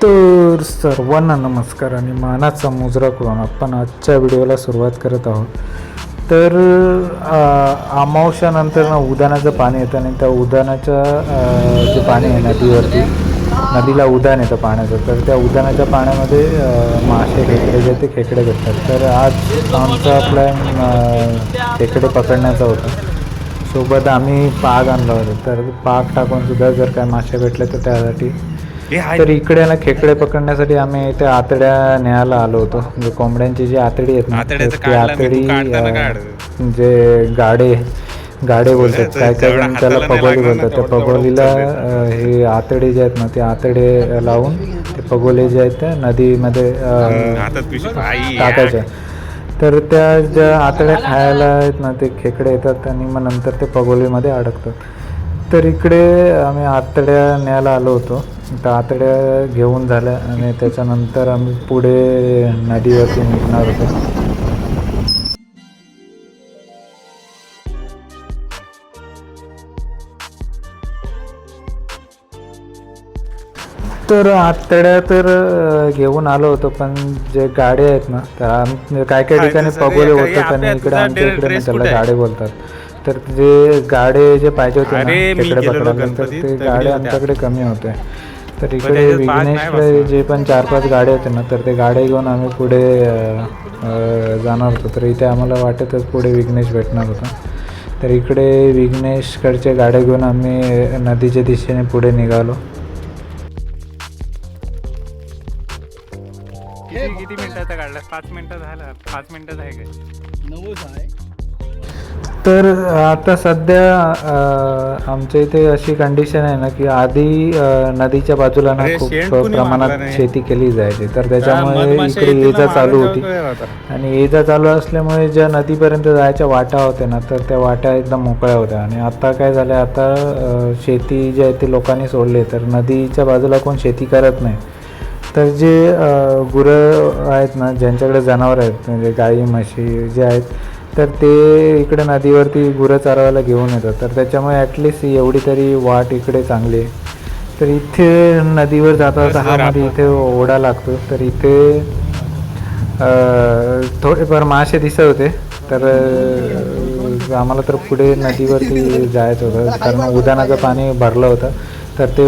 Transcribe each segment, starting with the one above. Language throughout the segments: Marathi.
तर सर्वांना नमस्कार आणि मानाचा मुजरा करून आपण आजच्या व्हिडिओला सुरुवात करत आहोत. तर अमावस्यानंतर ना उधाणाचं पाणी येतं आणि त्या उधाणाच्या जे पाणी आहे नदीवरती, नदीला उधाण येतं पाण्याचं. तर त्या उधाणाच्या पाण्यामध्ये मासे खेकडे जे ते खेकडे भेटतात. तर आज आमचा प्लॅन खेकडे पकडण्याचा होता. सोबत आम्ही पाग आणला होता. तर पाग टाकूनसुद्धा जर काय मासे भेटले तर त्यासाठी. तर इकडे ना खेकडे पकडण्यासाठी आम्ही इथे आतड्या न्यायला आलो होतो. म्हणजे कोंबड्यांची जी आतडी आहेत ना, तर ती आतडी जे गाडे बोलतात, काय काय जण त्याला पगोली बोलतात. त्या पगोलीला हे आतडे जे आहेत ना, ते आतडे लावून ते पगोले जे आहेत त्या नदीमध्ये टाकायच्या. तर त्या ज्या आतड्या खायला आहेत ना, ते खेकडे येतात आणि मग नंतर ते पगोलीमध्ये अडकतात. तर इकडे आम्ही आतड्या न्यायला आलो होतो. त्या आतड्या घेऊन झाल्या आणि त्याच्यानंतर आम्ही पुढे नदीवरती निघणार होतो. तर आतड्या तर घेऊन आलो होतो, पण जे गाडे आहेत ना, त्या काय काय ठिकाणी पगोले बोलतात आणि इकडे आमच्या इकडे त्याला गाडे बोलतात. तर जे गाडे जे पाहिजे होते ना खेकडे पकडायला, तर ते गाडे आमच्याकडे कमी होते. तर इकडे विघ्नेशकडे जे पण 4-5 गाडे होते ना, तर ते गाडे घेऊन आम्ही पुढे जाणार होतो. तर इथे आम्हाला वाटतच पुढे विघ्नेश भेटणार होता. तर इकडे विघ्नेशकडचे गाड्या घेऊन आम्ही नदीच्या दिशेने पुढे निघालो. किती मिनिटाचा काढला? 5 मिनिटं झालं. 5 मिनिटं आहे काय? 9 आहे. तर आता सध्या आमच्या इथे अशी कंडिशन आहे ना, की आधी नदीच्या बाजूला ना खूप प्रमाणात शेती केली जायची. तर त्याच्यामुळे इकडे ये जा चालू होती आणि ये जा चालू असल्यामुळे ज्या नदीपर्यंत जायच्या वाटा होत्या ना, तर त्या वाट्या एकदम मोकळ्या होत्या. आणि आता काय झालं, आता शेती जी आहे ती लोकांनी सोडली. तर नदीच्या बाजूला कोण शेती करत नाही. तर जे गुरं आहेत ना, ज्यांच्याकडे जनावर आहेत, म्हणजे गाई म्हशी जे आहेत, तर ते इकडे नदीवरती गुरं चारवायला घेऊन येतात. तर त्याच्यामुळे ॲटलिस्ट एवढी तरी वाट इकडे चांगली आहे. तर इथे नदीवर जाता जाता हा मध्ये इथे ओढा लागतो. तर इथे थोडेफार मासे दिसत होते. तर आम्हाला तर पुढे नदीवरती जायचं होतं, कारण उधाणाचं पाणी भरलं होतं. तर ते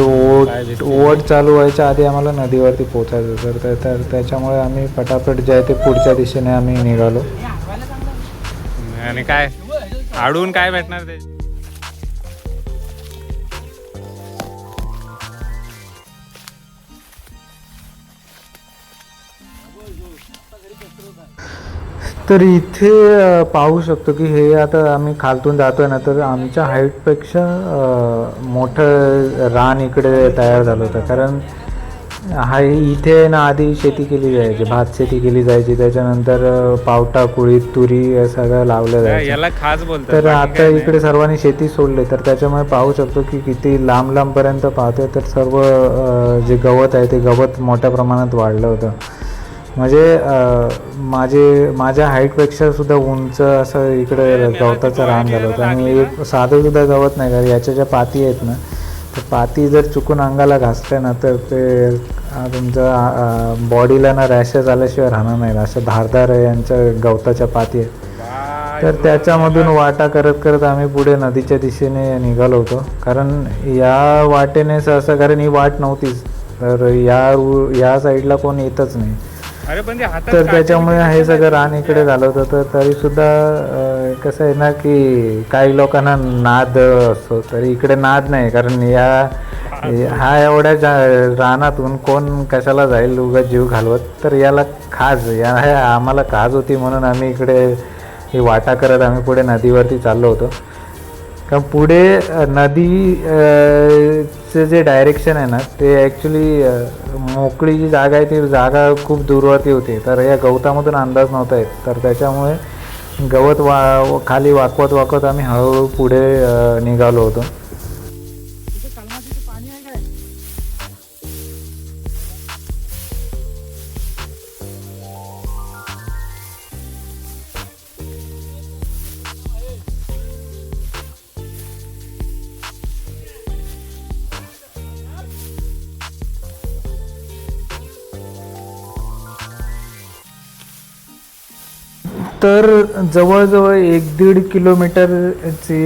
ओढ चालू व्हायच्या आधी आम्हाला नदीवरती पोचायचं होतं. तर त्याच्यामुळे आम्ही पटापट जे आहे ते पुढच्या दिशेने आम्ही निघालो. आणि काय आडून काय भेटणार ते? तर इथे पाहू शकतो की हे आता आम्ही खालतून जातोय ना, तर आमच्या हाईटपेक्षा मोठं रान इकडे तयार झालं होतं. कारण इथे ना आधी शेती केली जायची, भात शेती केली जायची. त्याच्यानंतर पावटा, कुळीत, तुरी हे सगळं लावलं जायचं. याला खास बोलतात. तर आता इकडे सर्वांनी शेती सोडली. तर त्याच्यामुळे पाहू शकतो की किती लांब लांबपर्यंत पाहतोय, तर सर्व जे गवत आहे ते गवत मोठ्या प्रमाणात वाढलं होतं. म्हणजे माझ्या हाईटपेक्षा सुद्धा उंच असं इकडे गवताचं रान झालं होतं. आणि एक साधंसुद्धा गवत नाही, कारण याच्या ज्या पाती आहेत ना, तर पाती जर चुकून अंगाला घासल्या ना, तर ते तुमच्या बॉडीला ना रॅशेस आल्याशिवाय राहणार नाही. अशा धारदार यांच्या गवताच्या पाती आहेत. तर त्याच्यामधून वाटा करत करत आम्ही पुढे नदीच्या दिशेने निघालो होतो. कारण या वाटेने सहसा, कारण ही वाट नव्हतीच, तर या साईडला कोण येतच नाही. तर त्याच्यामुळे हे सगळं रान इकडे झालं होतं. तर तरीसुद्धा कसं आहे ना, की काही लोकांना नाद असतो, तर इकडे नाद नाही. कारण हा एवढ्या रानातून कोण कशाला जाईल उगाच जीव घालवत. तर याला आम्हाला खाज होती, म्हणून आम्ही इकडे ही वाटा करत आम्ही पुढे नदीवरती चाललो होतो. कारण पुढे नदीचं जे डायरेक्शन आहे ना, ते ॲक्च्युली मोकळी जी जागा आहे ती जागा खूप दूरवरती होती. तर या गवतामधून अंदाज नव्हता येत. तर त्याच्यामुळे गवत खाली वाकवत आम्ही हळूहळू पुढे निघालो होतो. तर जवळजवळ 1-1.5 किलोमीटरची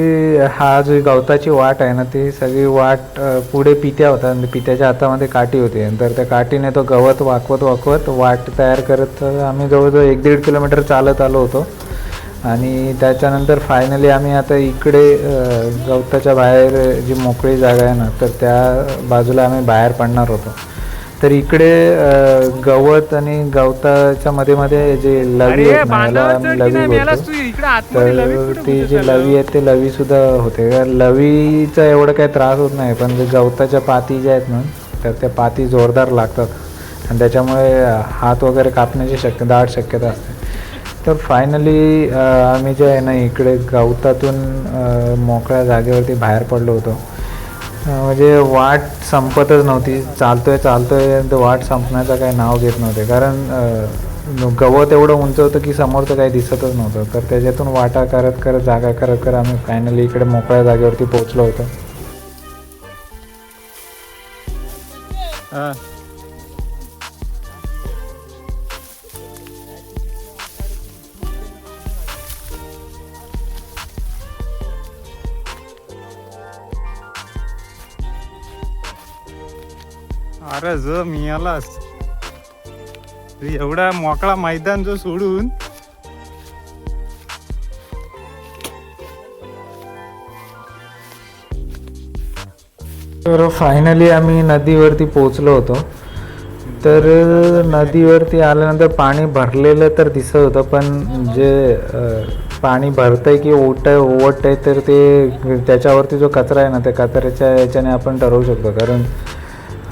हा जो गवताची वाट आहे ना, ती सगळी वाट पुढे पित्या होता आणि पित्याच्या हातामध्ये काठी होती. तर त्या काठीने तो गवत वाकवत वाट तयार करत आम्ही जवळजवळ 1-1.5 किलोमीटर चालत आलो होतो. आणि त्याच्यानंतर फायनली आम्ही आता इकडे गवताच्या बाहेर जी मोकळी जागा आहे ना, तर त्या बाजूला आम्ही बाहेर पडणार होतो. तर इकडे गवत आणि गवताच्या मध्ये जे लवी आहेत ना, याला आम्ही लवी बोलतो. तर ती जी लवी आहेत ते लवी सुद्धा होते. लवीचा एवढं काही त्रास होत नाही, पण जे गवताच्या पाती ज्या आहेत ना, तर त्या पाती जोरदार लागतात आणि त्याच्यामुळे हात वगैरे कापण्याची दाट शक्यता असते. तर फायनली आम्ही जे आहे ना, इकडे गवतातून मोकळ्या जागेवरती बाहेर पडलो होतो. म्हणजे वाट संपतच नव्हती. चालतोय तर वाट संपण्याचं काही नाव घेत नव्हते, कारण गवत एवढं उंच होतं की समोरचं काही दिसतच नव्हतं. तर त्याच्यातून वाटा करत जागा करत आम्ही फायनली इकडे मोकळ्या जागेवरती पोहोचलो होतो. अरे जो मिळालास एवढा मोकळा मैदान जो सोडून तर फायनली आम्ही नदीवरती पोहोचलो होतो. तर नदीवरती आल्यानंतर पाणी भरलेलं तर दिसत होतं, पण जे पाणी भरतंय की ओवटतंय तर ते त्याच्यावरती जो कचरा आहे ना, त्या कचऱ्याच्या याच्याने आपण ठरवू शकतो. कारण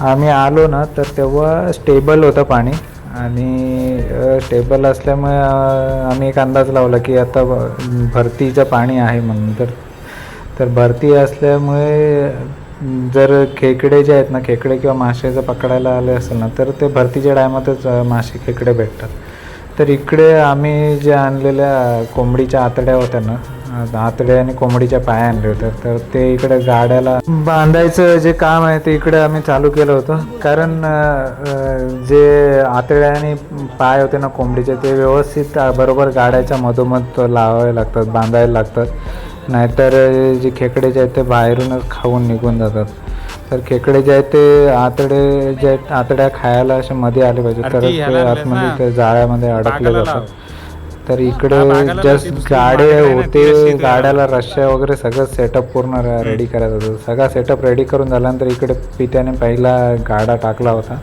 आम्ही आलो ना, तर तेव्हा स्टेबल होतं पाणी आणि स्टेबल असल्यामुळे आम्ही एक अंदाज लावला की आता भरतीचं पाणी आहे म्हणून. तर भरती असल्यामुळे जर खेकडे जे आहेत ना, खेकडे किंवा मासे जर पकडायला आले असेल ना, तर ते भरतीच्या टायमातच मासे खेकडे भेटतात. तर इकडे आम्ही जे आणलेल्या कोंबडीच्या आतड्या होत्या ना, आतड्या आणि कोंबडीच्या पाया आणले होते. तर ते इकडे गाड्याला बांधायचं जे काम आहे ते इकडे आम्ही चालू केलं होतं. कारण जे आतड्या आणि पाय होते ना कोंबडीचे, ते व्यवस्थित बरोबर गाड्याच्या मधोमध लावावे लागतात, बांधायला लागतात. नाहीतर जे खेकडे जे आहेत ते बाहेरूनच खाऊन निघून जातात. तर खेकडे जे आहेत ते आतडे जे आहेत, आतड्या खायला असे मध्ये आले पाहिजे, तर ते आतमध्ये ते जाळ्यामध्ये अडकले जातात. तर इकडे जस्ट गाडे होते, गाड्याला रश्या वगैरे सगळं सेटअप पूर्ण रेडी करायचं होतं. सगळा सेटअप रेडी करून झाल्यानंतर इकडे पित्याने पहिला गाडा टाकला होता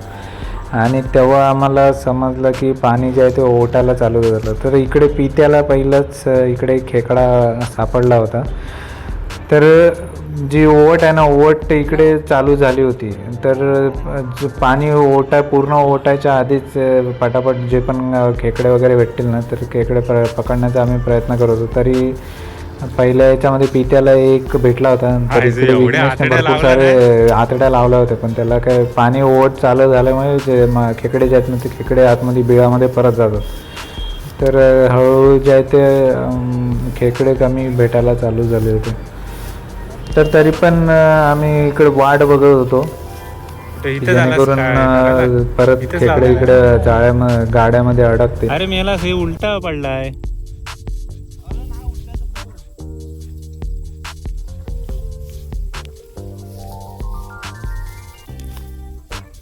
आणि तेव्हा आम्हाला समजलं की पाणी जे आहे ते ओटायला चालू झालं. तर इकडे पित्याला पहिलंच इकडे खेकडा सापडला होता. तर जी ओवट आहे ना, ओवट इकडे चालू झाली होती. तर पाणी पूर्ण ओटायच्या आधीच पटापट जे पण खेकडे वगैरे भेटतील ना, तर खेकडे पकडण्याचा आम्ही प्रयत्न करत होतो. तरी पहिल्या याच्यामध्ये पित्याला एक भेटला होता. तर इकडे विघ्नेशने भरपूर सारे आतड्या लावल्या होत्या, पण त्याला काय पाणी ओवट चालू झाल्यामुळे जे खेकडे जे आहेत ना, ते खेकडे आतमध्ये बिळामध्ये परत जातात. तर हळूहळू जे आहे ते खेकडे कमी भेटायला चालू झाले होते. तर तरी पण आम्ही इकडे वाट बघत होतो, जेणेकरून परत खेकडे इकडे गाड्यामध्ये अडकते. अरे मेला हे उलटा पडलाय.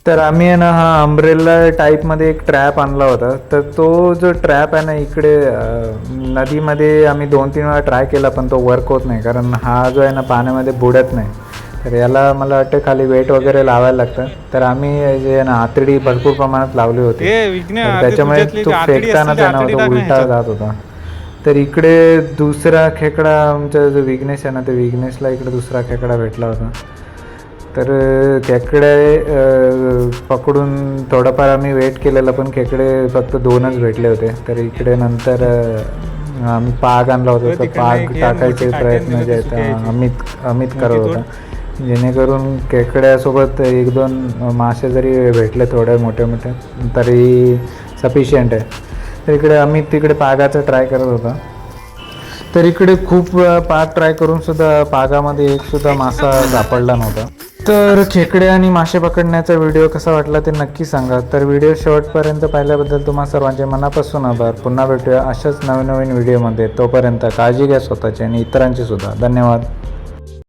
तर आम्ही आहे ना, हा अम्ब्रेला टाईपमध्ये एक ट्रॅप आणला होता. तर तो जो ट्रॅप आहे ना, इकडे नदीमध्ये आम्ही 2-3 वेळा ट्राय केला, पण तो वर्क होत नाही. कारण हा जो आहे ना, पाण्यामध्ये बुडत नाही. तर याला मला वाटतं खाली वेट वगैरे लावायला लागतं. तर आम्ही जे आहे ना, आतडी भरपूर प्रमाणात लावली होती. तर त्याच्यामुळे तो फेकताना त्यांना उलटा जात होता. तर इकडे दुसरा खेकडा आमचा जो विघ्नेश आहे ना, त्या विघ्नेशला इकडे दुसरा खेकडा भेटला होता. तर खेकडे पकडून थोडंफार आम्ही वेट केलेलं, पण खेकडे फक्त 2च भेटले होते. तर इकडे नंतर आम्ही पाग आणला होता. तर पाग टाकायचे प्रयत्न जे आहेत अमित करत होता, जेणेकरून खेकड्यासोबत 1-2 मासे जरी भेटले थोडे मोठे तरी सफिशियंट आहे. तर इकडे अमित तिकडे पागाचा ट्राय करत होता. तर इकडे खूप पाग ट्राय करून सुद्धा पागामध्ये एक सुद्धा मासा सापडला नव्हता. तर खेकडे आणि मासे पकडण्याचा व्हिडिओ कसा वाटला ते नक्की सांगा. तर व्हिडिओ शेवटपर्यंत पाहिल्याबद्दल तुम्हा सर्वांचे मनापासून आभार. पुन्हा भेटूया अशाच नवीन नवीन व्हिडिओमध्ये. तोपर्यंत काळजी घ्या स्वतःची आणि इतरांची सुद्धा. धन्यवाद.